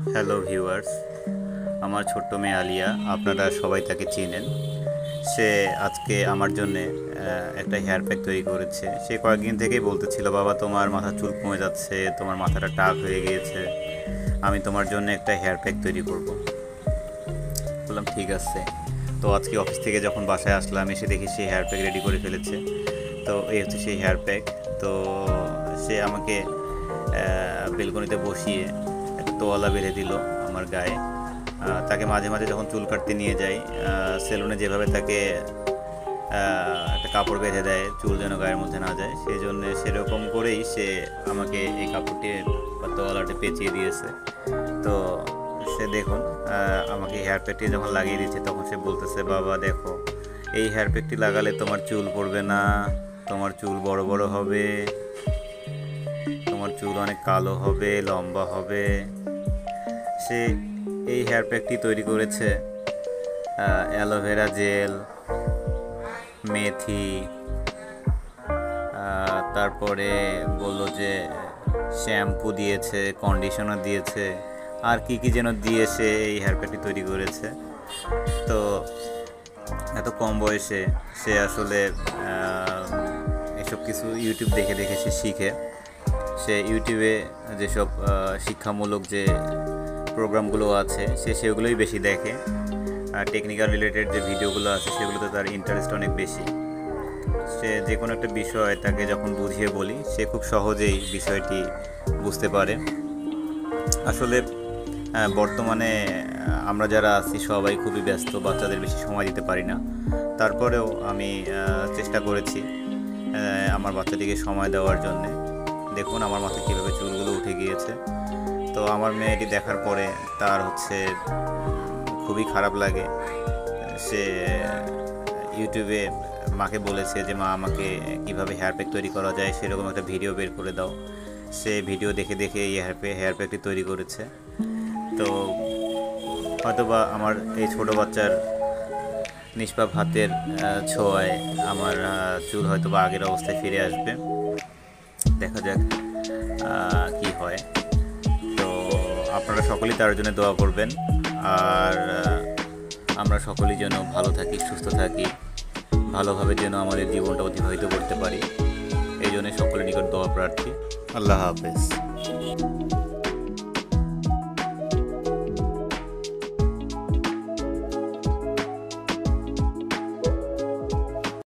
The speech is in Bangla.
হ্যালো ভিউয়ার্স, আমার ছোট্ট মেয়ে আলিয়া, আপনারা সবাই তাকে চিনেন। সে আজকে আমার জন্যে একটা হেয়ার প্যাক তৈরি করেছে। সে কয়েকদিন থেকেই বলতেছিল, বাবা তোমার মাথার চুল কমে যাচ্ছে, তোমার মাথাটা টাক হয়ে গিয়েছে, আমি তোমার জন্য একটা হেয়ার প্যাক তৈরি করব। বললাম ঠিক আছে। তো আজকে অফিস থেকে যখন বাসায় আসলাম, এসে দেখি সে হেয়ার প্যাক রেডি করে ফেলেছে। তো এই হচ্ছে সেই হেয়ার প্যাক। তো সে আমাকে বেলকনিতে বসিয়ে একটা তোয়ালা বেঁধে দিল আমার গায়ে। তাকে মাঝে মাঝে যখন চুল কাটতে নিয়ে যাই, সেলুনে যেভাবে তাকে একটা কাপড় বেঁধে দেয় চুল যেন গায়ের মধ্যে না যায়, সেই জন্য সেরকম করেই সে আমাকে এই কাপড়টি বা তোয়ালাটি পেঁচিয়ে দিয়েছে। তো সে দেখুন, আমাকে হেয়ার প্যাকটি যখন লাগিয়ে দিচ্ছে তখন সে বলতেছে, বাবা দেখো, এই হেয়ার প্যাকটি লাগালে তোমার চুল পড়বে না, তোমার চুল বড় বড় হবে, তোমার চুল অনেক কালো হবে, লম্বা হবে। সে এই হেয়ার প্যাকটি তৈরি করেছে অ্যালোভেরা জেল, মেথি, তারপরে বললো যে শ্যাম্পু দিয়েছে, কন্ডিশনার দিয়েছে, আর কি কি যেন দিয়েছে এই হেয়ার প্যাকটি তৈরি করেছে। তো এত কম বয়সে সে আসলে এসব কিছু ইউটিউব দেখে দেখে সে শিখে। সে ইউটিউবে যেসব শিক্ষামূলক যে প্রোগ্রামগুলো আছে সে সেগুলোই বেশি দেখে। টেকনিক্যাল রিলেটেড যে ভিডিওগুলো আছে সেগুলোতে তার ইন্টারেস্ট অনেক বেশি। সে যে কোনো একটা বিষয় তাকে যখন বুঝিয়ে বলি, সে খুব সহজেই বিষয়টি বুঝতে পারে। আসলে বর্তমানে আমরা যারা আছি সবাই খুবই ব্যস্ত, বাচ্চাদের বেশি সময় দিতে পারি না। তারপরেও আমি চেষ্টা করেছি আমার বাচ্চাটিকে সময় দেওয়ার জন্যে। দেখুন আমার মাথায় কীভাবে চুলগুলো উঠে গিয়েছে। তো আমার মেয়েটি দেখার পরে তার খুবই খারাপ লাগে। সে ইউটিউবে মাকে বলেছে যে মা, আমাকে কিভাবে হেয়ার প্যাক তৈরি করা যায় সেরকম একটা ভিডিও বের করে দাও। সে ভিডিও দেখে দেখে এই হেয়ার প্যাকটি তৈরি করেছে। তো হয়তোবা আমার এই ছোটো বাচ্চার নিষ্পাপ হাতের ছোঁয়ায় আমার চুল হয়তোবা আগের অবস্থায় ফিরে আসবে। দেখা যাক কি হয়। তো আপনারা সকলেই তার জন্য দোয়া করবেন, আর আমরা সকলেই যেন ভালো থাকি, সুস্থ থাকি, ভালোভাবে যেন আমাদের জীবনটা অতিবাহিত করতে পারি, এই জন্য সকলের নিকট দোয়া প্রার্থী। আল্লাহ হাফেজ।